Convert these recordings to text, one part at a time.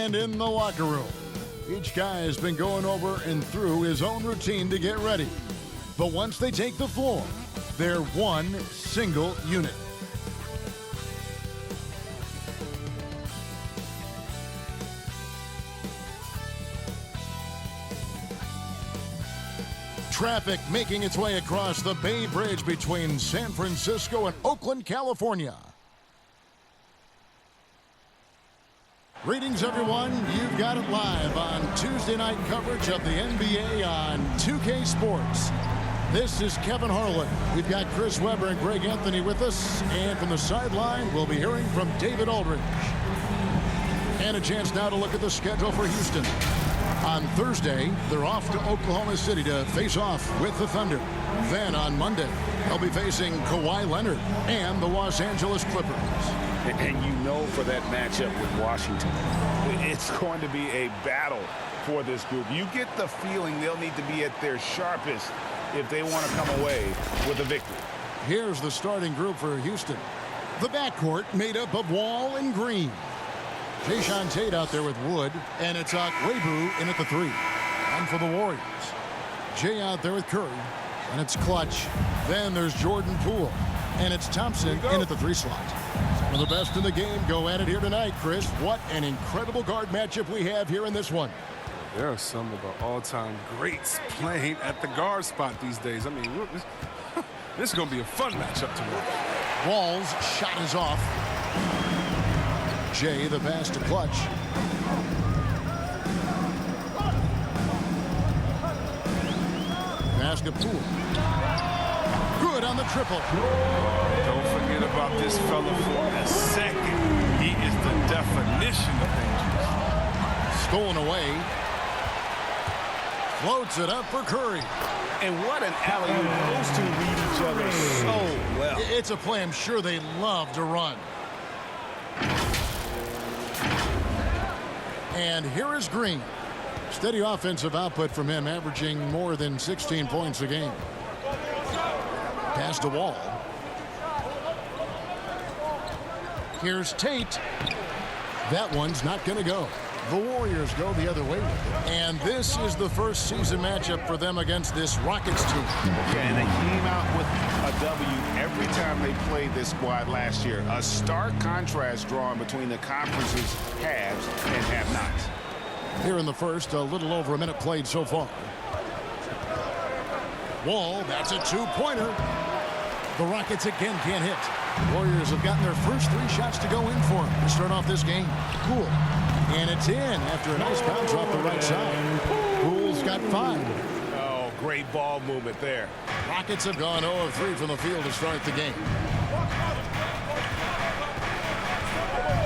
And in the locker room, each guy has been going over and through his own routine to get ready. But once they take the floor, they're one single unit. Traffic making its way across the Bay Bridge between San Francisco and Oakland, California. Greetings, everyone. You've got it live on Tuesday night coverage of the NBA on 2K Sports. This is Kevin Harlan. We've got Chris Webber and Greg Anthony with us. And from the sideline, we'll be hearing from David Aldridge. And a chance now to look at the schedule for Houston. On Thursday, they're off to Oklahoma City to face off with the Thunder. Then on Monday, they'll be facing Kawhi Leonard and the Los Angeles Clippers. And you know, for that matchup with Washington, it's going to be a battle for this group. You get the feeling they'll need to be at their sharpest if they want to come away with a victory. Here's the starting group for Houston. The backcourt made up of Wall and Green. Jae'Sean Tate out there with Wood, and it's Okwebu in at the 3. And for the Warriors, Jay out there with Curry, and it's Clutch. Then there's Jordan Poole, and it's Thompson in at the 3 slot. Some of the best in the game go at it here tonight, Chris. What an incredible guard matchup we have here in this one. There are some of the all-time greats playing at the guard spot these days. I mean, this is going to be a fun matchup to watch. Wall's shot is off. Jay, the pass to Clutch. Pass to Poole. Good on the triple. Don't forget about this fella for a second. He is the definition of dangerous. Stolen away. Floats it up for Curry. And what an alley-oop. Those two read each other so well. It's a play I'm sure they love to run. And here is Green. Steady offensive output from him, averaging more than 16 points a game. Pass to Wall. Here's Tate. That one's not going to go. The Warriors go the other way with it. And this is the first season matchup for them against this Rockets team. Yeah, and they came out with a W every time they played this squad last year. A stark contrast drawn between the conference's haves and have-nots. Here in the first, a little over a minute played so far. Wall, that's a 2-pointer. The Rockets again can't hit. Warriors have gotten their first 3 shots to go in for them to start off this game. Cool. And it's in after a nice bounce off the right side. Poole's got 5. Oh, great ball movement there. Rockets have gone 0 of 3 from the field to start the game.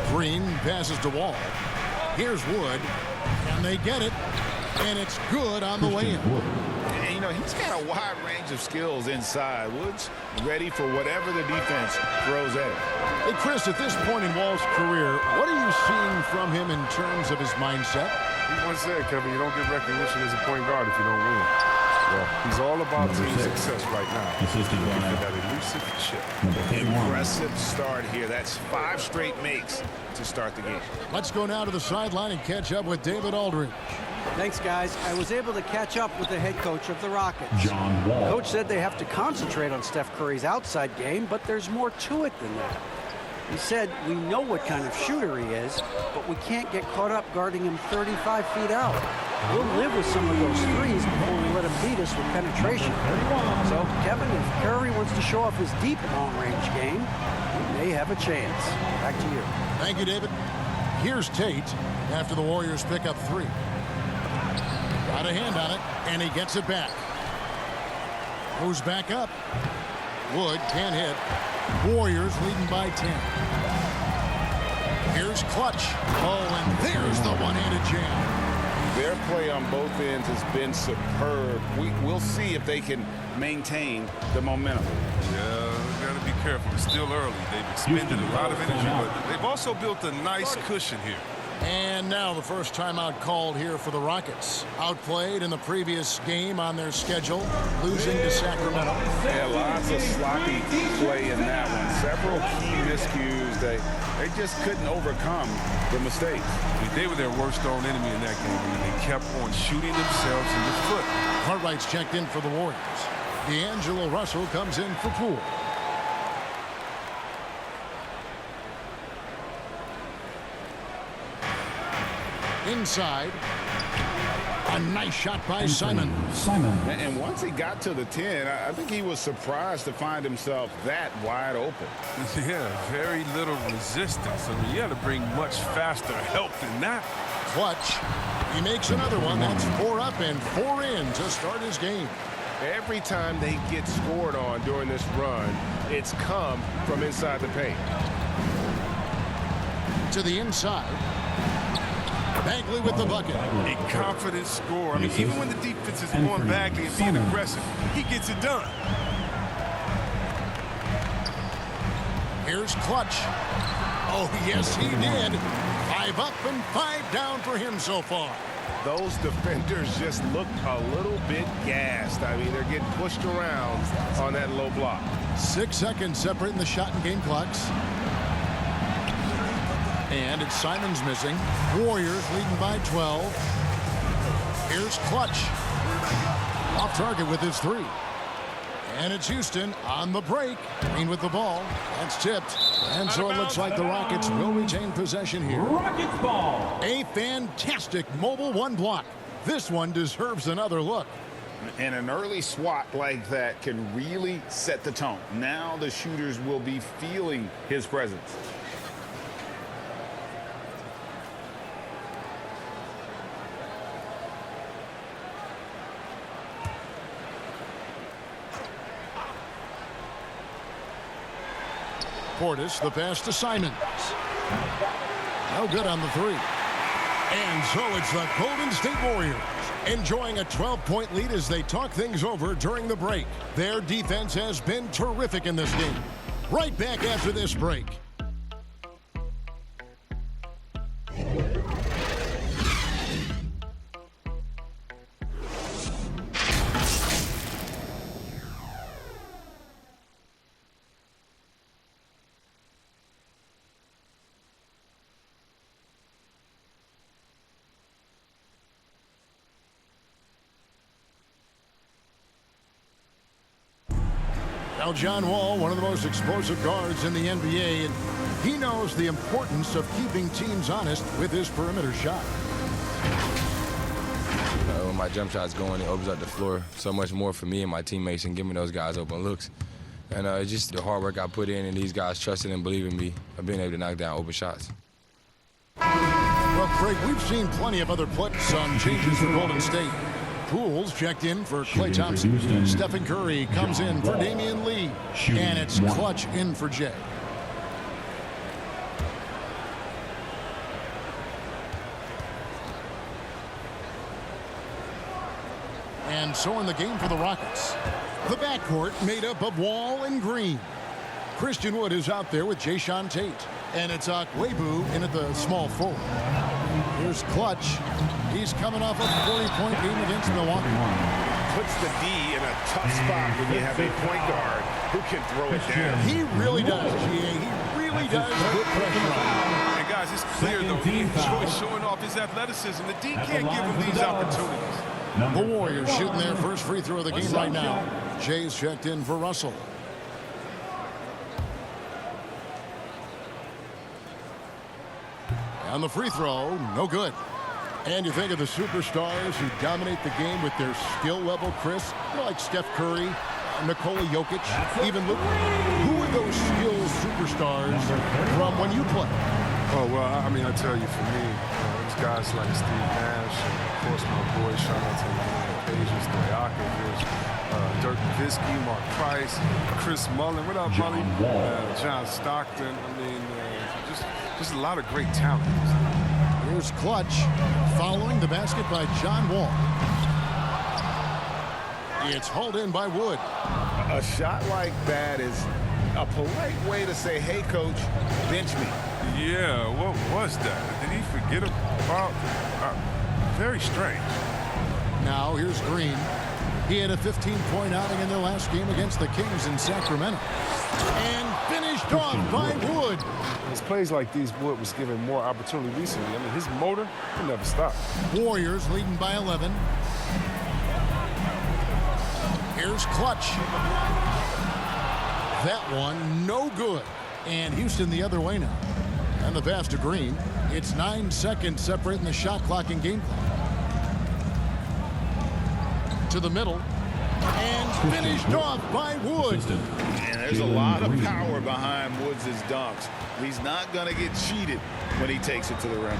Green passes to Wall. Here's Wood. And they get it. And it's good on the way in. And, you know, he's got a wide range of skills inside. Woods ready for whatever the defense throws at him. Hey, Chris, at this point in Wall's career, what are you seeing from him in terms of his mindset? He once said, Kevin, you don't get recognition as a point guard if you don't win. Well, he's all about team success right now. Assisted Looking by for that elusive chip. Impressive start here. That's 5 straight makes to start the game. Let's go now to the sideline and catch up with David Aldridge. Thanks, guys. I was able to catch up with the head coach of the Rockets. John Wall. Coach said they have to concentrate on Steph Curry's outside game, but there's more to it than that. He said, we know what kind of shooter he is, but we can't get caught up guarding him 35 feet out. We'll live with some of those threes before we let him beat us with penetration. So, Kevin, if Curry wants to show off his deep long-range game, he may have a chance. Back to you. Thank you, David. Here's Tate after the Warriors pick up 3. Got a hand on it, and he gets it back. Goes back up. Wood can't hit. Warriors leading by 10. Here's Clutch. Oh, and there's the one-handed jam. Their play on both ends has been superb. We'll see if they can maintain the momentum. Yeah, got to be careful. It's still early. They've expended a lot of energy, but they've also built a nice cushion here. And now the first timeout called here for the Rockets. Outplayed in the previous game on their schedule, losing to Sacramento. Yeah, lots of sloppy play in that one. Several key miscues. They just couldn't overcome the mistakes. I mean, they were their worst own enemy in that game. I mean, they kept on shooting themselves in the foot. Cartwright's checked in for the Warriors. D'Angelo Russell comes in for Poole. Inside. A nice shot by Simon. And once he got to the 10, I think he was surprised to find himself that wide open. Yeah, very little resistance. I mean, you got to bring much faster help than that. Clutch. He makes another one. That's 4 up and 4 in to start his game. Every time they get scored on during this run, it's come from inside the paint. To the inside. Bagley with the bucket. A confident score. I mean, even when the defense is going Bagley and being aggressive, he gets it done. Here's Clutch. Oh, yes, he did. 5 up and 5 down for him so far. Those defenders just looked a little bit gassed. I mean, they're getting pushed around on that low block. 6 seconds separating the shot and game clocks. And it's Simon's missing. Warriors leading by 12. Here's Clutch. Off target with his 3. And it's Houston on the break. Green with the ball. That's tipped. And so it looks like the Rockets will retain possession here. Rockets ball. A fantastic mobile 1 block. This one deserves another look. And an early swat like that can really set the tone. Now the shooters will be feeling his presence. Portis, the pass to Simons. No good on the 3. And so it's the Golden State Warriors enjoying a 12-point lead as they talk things over during the break. Their defense has been terrific in this game. Right back after this break. Now John Wall, one of the most explosive guards in the NBA, and he knows the importance of keeping teams honest with his perimeter shot. When my jump shot's going, it opens up the floor so much more for me and my teammates and giving those guys open looks. And it's just the hard work I put in and these guys trusting and believing me of being able to knock down open shots. Well, Craig, we've seen plenty of other plays. Some changes for Golden State. Pools checked in for Klay Thompson. Stephen Curry comes in for Damian Lee. And it's Clutch in for Jay. And so in the game for the Rockets. The backcourt made up of Wall and Green. Christian Wood is out there with Jayshawn Tate. And it's Akwebu in at the small forward. Here's Clutch. He's coming off a 40-point game against Milwaukee. Puts the D in a tough spot when you have a point guard who can throw it down. He really does, GA. He really does put pressure on. And guys, it's clear, though, he enjoys showing off his athleticism. The D can't give him these opportunities. The Warriors shooting their first free throw of the game right now. Jay's checked in for Russell. On the free throw, no good. And you think of the superstars who dominate the game with their skill level, Chris, like Steph Curry, Nikola Jokic, even Luka. Who are those skills superstars from when you play? Oh, well, I mean, I tell you, for me, there's guys like Steve Nash, and of course, my boy, shout out to Asian Stojakovic, Dirk Nowitzki, Mark Price, Chris Mullin. What up, Mullin? John Stockton. I mean, just a lot of great talent. Here's Clutch following the basket by John Wall. It's hauled in by Wood. A shot like that is a polite way to say, hey, coach, bench me. Yeah, what was that? Did he forget get him. Very strange. Now here's Green. He had a 15-point outing in their last game against the Kings in Sacramento. And finished off by Wood. It's plays like these, Wood was given more opportunity recently. I mean, his motor will never stop. Warriors leading by 11. Here's Clutch. That one, no good. And Houston the other way now. And the pass to Green. It's 9 seconds separating the shot clock and game clock. To the middle. And finished off by Wood. And there's a lot of power behind Woods' dunks. He's not going to get cheated when he takes it to the rim.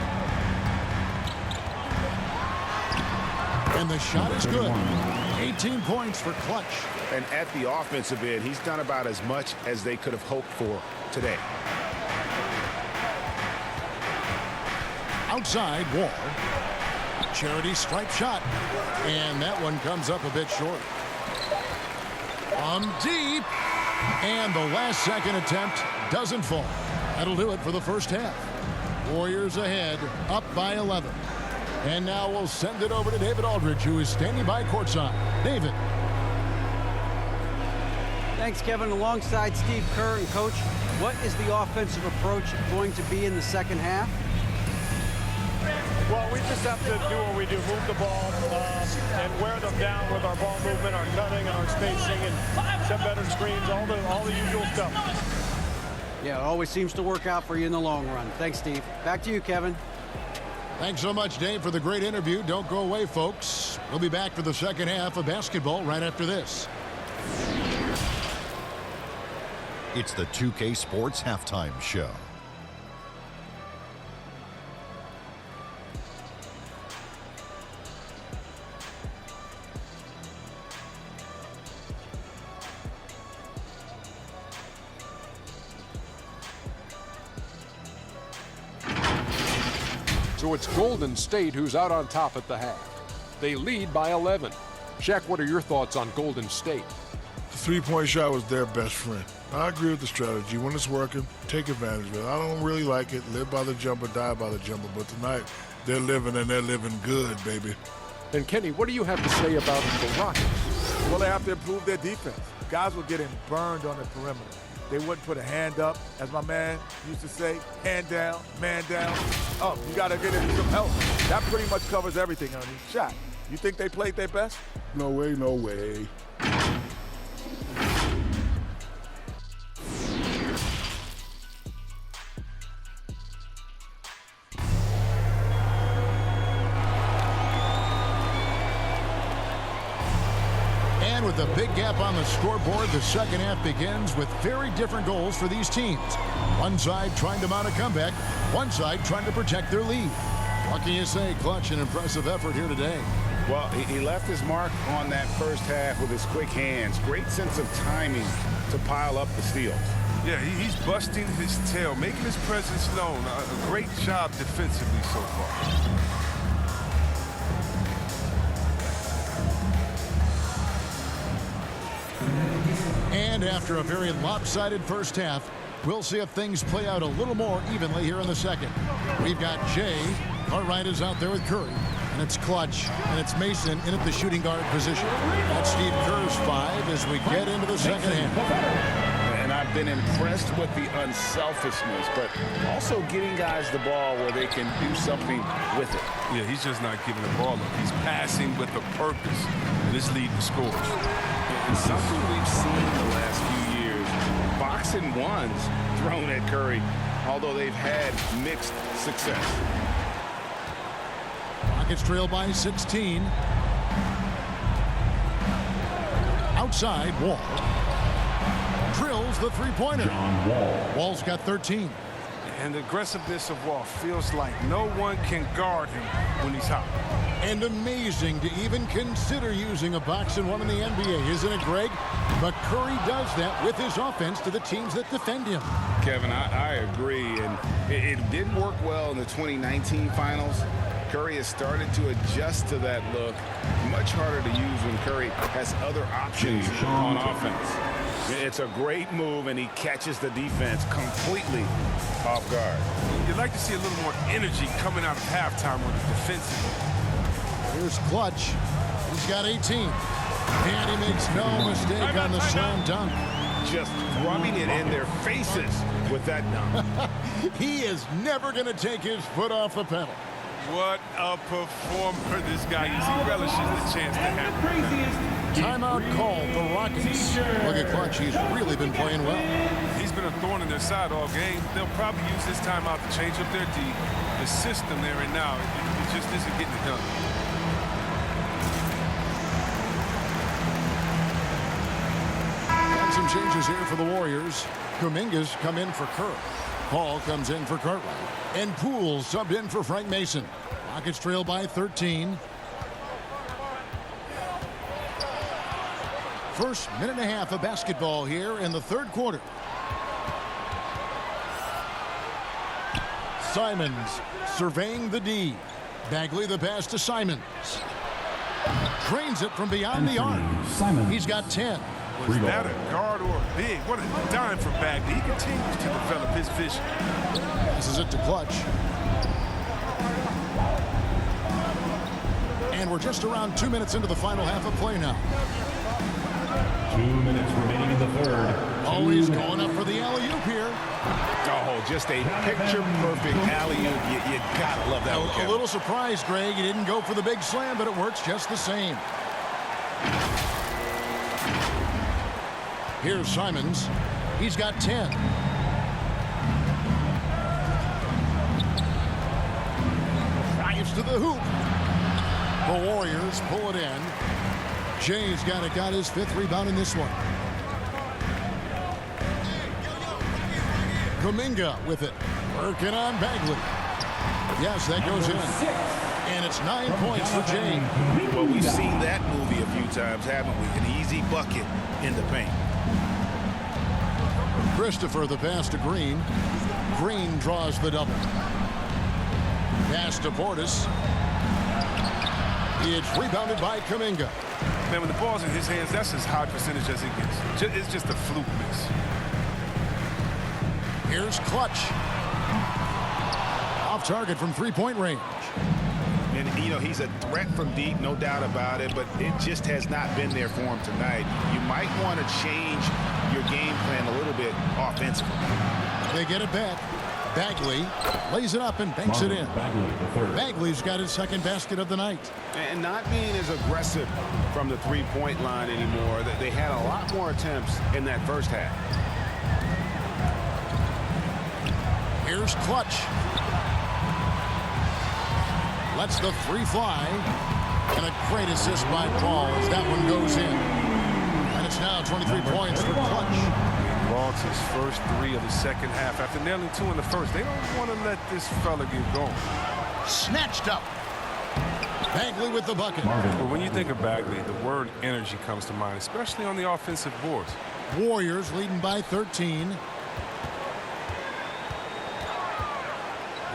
And the shot is good. 18 points for Clutch. And at the offensive end, he's done about as much as they could have hoped for today. Outside, Wall. Charity stripe shot. And that one comes up a bit short. From deep. And the last second attempt doesn't fall. That'll do it for the first half. Warriors ahead, up by 11. And now we'll send it over to David Aldridge, who is standing by courtside. David. Thanks, Kevin. Alongside Steve Kerr and Coach, what is the offensive approach going to be in the second half? Well, we just have to do what we do, move the ball and wear them down with our ball movement, our cutting, and our spacing, and set better screens, all the usual stuff. Yeah, it always seems to work out for you in the long run. Thanks, Steve. Back to you, Kevin. Thanks so much, Dave, for the great interview. Don't go away, folks. We'll be back for the second half of basketball right after this. It's the 2K Sports Halftime Show. So it's Golden State who's out on top at the half. They lead by 11. Shaq, what are your thoughts on Golden State? The three-point shot was their best friend. I agree with the strategy. When it's working, take advantage of it. I don't really like it. Live by the jumper, die by the jumper. But tonight, they're living, and they're living good, baby. And Kenny, what do you have to say about the Rockets? Well, they have to improve their defense. Guys were getting burned on the perimeter. They wouldn't put a hand up, as my man used to say, hand down, man down. Oh, you got to get in some help. That pretty much covers everything, honey. Shaq, you think they played their best? No way, no way. With a big gap on the scoreboard, the second half begins with very different goals for these teams. One side trying to mount a comeback, one side trying to protect their lead. What can you say? Clutch, an impressive effort here today. Well, he left his mark on that first half with his quick hands. Great sense of timing to pile up the steals. Yeah, he's busting his tail, making his presence known. A great job defensively so far. And after a very lopsided first half, we'll see if things play out a little more evenly here in the second. We've got Jay. Cartwright is out there with Curry. And it's Clutch. And it's Mason in at the shooting guard position. That's Steve Kerr's 5 as we get into the second half. And I've been impressed with the unselfishness, but also getting guys the ball where they can do something with it. Yeah, he's just not giving the ball up. He's passing with a purpose. And it's leading to scores. And something we've seen in the last few years, boxing ones thrown at Curry, although they've had mixed success. Rockets trail by 16. Outside, Wall. Drills the three-pointer. Wall's got 13. And the aggressiveness of Wall feels like no one can guard him when he's hot. And amazing to even consider using a boxing one in the NBA, isn't it, Greg? But Curry does that with his offense to the teams that defend him. Kevin, I agree, and it didn't work well in the 2019 finals. Curry has started to adjust to that look. Much harder to use when Curry has other options on offense. It's a great move, and he catches the defense completely off guard. You'd like to see a little more energy coming out of halftime on the defensive. Here's Clutch. He's got 18. And he makes no mistake on the slam dunk. Just rubbing it in their faces with that dunk. He is never going to take his foot off the pedal. What a performer this guy is. He relishes the chance to have it. Timeout called the Rockets. Look at Clutch. He's really been playing well. He's been a thorn in their side all game. They'll probably use this timeout to change up their D. The system they're in now, it just isn't getting it done. And some changes here for the Warriors. Kuminga's come in for Kerr. Paul comes in for Cartwright. And Poole subbed in for Frank Mason. Rockets trail by 13. First minute and a half of basketball here in the third quarter. Simons surveying the D. Bagley the pass to Simons. Drains it from beyond the arc. He's got 10. Was that a guard or a big? What a dime for Bagley. He continues to develop his vision. Passes it to Clutch. And we're just around 2 minutes into the final half of play now. 2 minutes remaining in the third. Always going up for the alley-oop here. Oh, just a picture-perfect alley-oop. You gotta love that one. A little surprised, Greg. He didn't go for the big slam, but it works just the same. Here's Simons. He's got 10. Drives to the hoop. The Warriors pull it in. Jay's got his 5th rebound in this one. Kuminga with it. Working on Bagley. Yes, that goes in. And it's 9 points for Jay. Well, we've seen that movie a few times, haven't we? An easy bucket in the paint. Christopher the pass to Green. Green draws the double. Pass to Portis. It's rebounded by Kuminga. Man, when the ball's in his hands, that's as high percentage as it gets. It's just a fluke miss. Here's Clutch. Off target from three-point range. And, you know, he's a threat from deep, no doubt about it, but it just has not been there for him tonight. You might want to change your game plan a little bit offensively. They get it back. Bagley lays it up and banks it in. Bagley's got his 2nd basket of the night. And not being as aggressive from the three-point line anymore. They had a lot more attempts in that first half. Here's Clutch. Lets the three fly. And a great assist by Paul as that one goes in. And it's now 23 points for Clutch. Logs his first 3 of the second half. After nailing 2 in the first, they don't want to let this fella get going. Snatched up. Bagley with the bucket. But when you think of Bagley, the word energy comes to mind, especially on the offensive boards. Warriors leading by 13.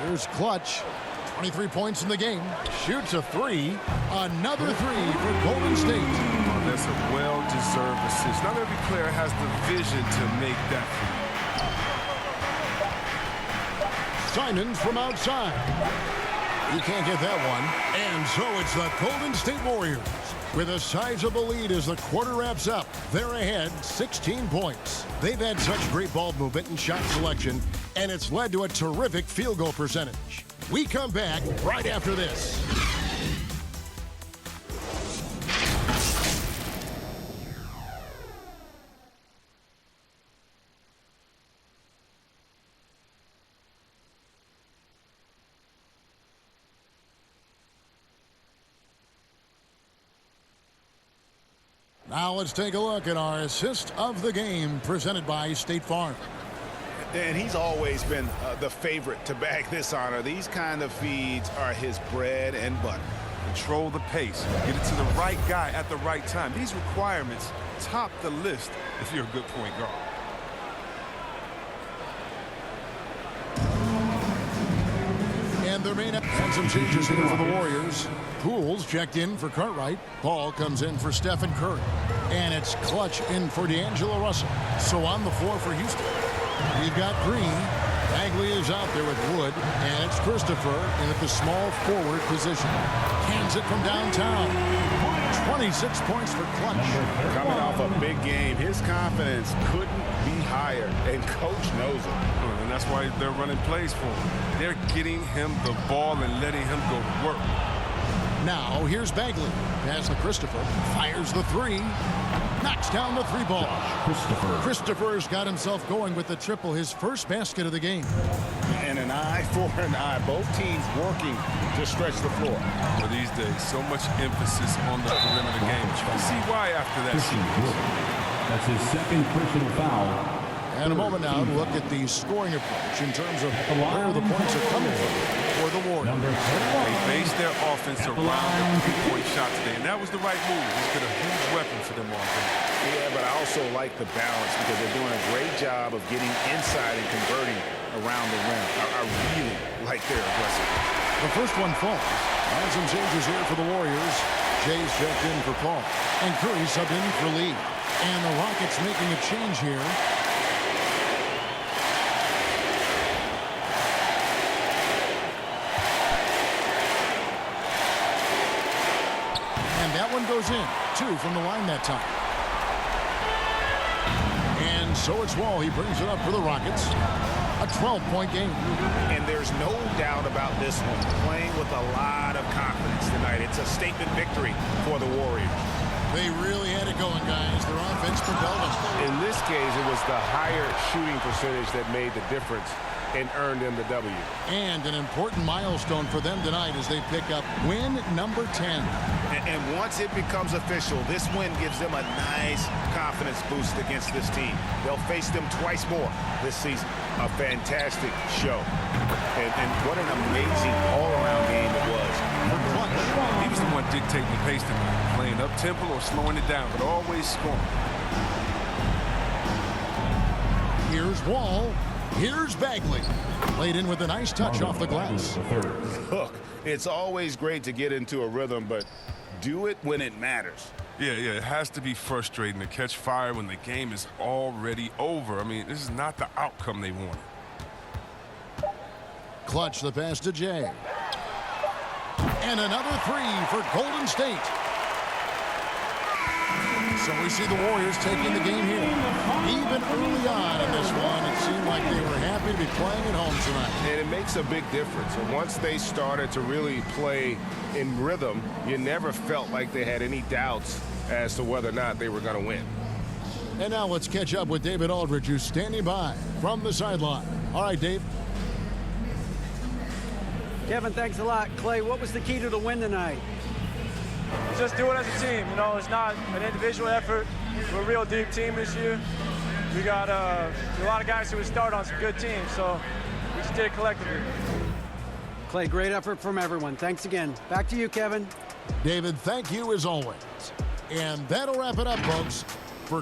Here's Clutch. 23 points in the game. Shoots a 3. Another 3 for Golden State. Oh, that's a well-deserved assist. Not every player has the vision to make that free. Simons from outside. You can't get that one. And so it's the Golden State Warriors with a sizable lead as the quarter wraps up. They're ahead 16 points. They've had such great ball movement and shot selection, and it's led to a terrific field goal percentage. We come back right after this. Now let's take a look at our assist of the game presented by State Farm. And he's always been the favorite to bag this honor. These kind of feeds are his bread and butter. Control the pace. Get it to the right guy at the right time. These requirements top the list if you're a good point guard. And there may not be some changes here for the Warriors. Poole's checked in for Cartwright. Paul comes in for Stephen Curry. And it's Clutch in for D'Angelo Russell. So on the floor for Houston, you've got Green. Bagley is out there with Wood. And it's Christopher in at the small forward position. Cans it from downtown. 26 points for Clutch. Coming off a big game, his confidence couldn't be higher, and Coach knows it. And that's why they're running plays for him. They're getting him the ball and letting him go to work. Now here's Bagley. Pass to Christopher. Fires the three. Knocks down the three ball. Christopher's got himself going with the triple, his first basket of the game. And an eye for an eye. Both teams working to stretch the floor. For these days, so much emphasis on the perimeter game. You can see why after that series. That's his second personal foul. And a moment now to look at the scoring approach in terms of where the points are coming from for the Warriors. They based their offense around the three-point shot today, and that was the right move. It's been a huge weapon for them all day. Yeah, but I also like the balance because they're doing a great job of getting inside and converting around the rim. I really like their aggressive. The first one falls. And some changes here for the Warriors. Jay's checked in for Paul. And Curry subbed in for Lee. And the Rockets making a change here. And that one goes in. 2 from the line that time. And so it's Wall. He brings it up for the Rockets. A 12-point game. And there's no doubt about this one. Playing with a lot of confidence tonight. It's a statement victory for the Warriors. They really had it going, guys. Their offense propelled them. In this case, it was the higher shooting percentage that made the difference and earned them the W. And an important milestone for them tonight as they pick up win number 10. And once it becomes official, this win gives them a nice confidence boost against this team. They'll face them twice more this season. A fantastic show. And what an amazing all-around game it was. He was the one dictating the pace tonight, playing up-tempo or slowing it down, but always scoring. Here's Wall. Here's Bagley. Played in with a nice touch off the glass. Look, it's always great to get into a rhythm, but do it when it matters. Yeah, it has to be frustrating to catch fire when the game is already over. I mean, this is not the outcome they wanted. Clutch the pass to Jay. And another 3 for Golden State. So we see the Warriors taking the game here. Even early on in this one, it seemed like they were happy to be playing at home tonight. And it makes a big difference. And once they started to really play in rhythm, you never felt like they had any doubts as to whether or not they were going to win. And now let's catch up with David Aldridge, who's standing by from the sideline. All right, Dave. Kevin, thanks a lot. Clay, what was the key to the win tonight? Just do it as a team. You know, it's not an individual effort. We're a real deep team this year. We got a lot of guys who would start on some good teams, so we just did it collectively. Clay, great effort from everyone. Thanks again. Back to you, Kevin. David, thank you as always. And that'll wrap it up, folks, for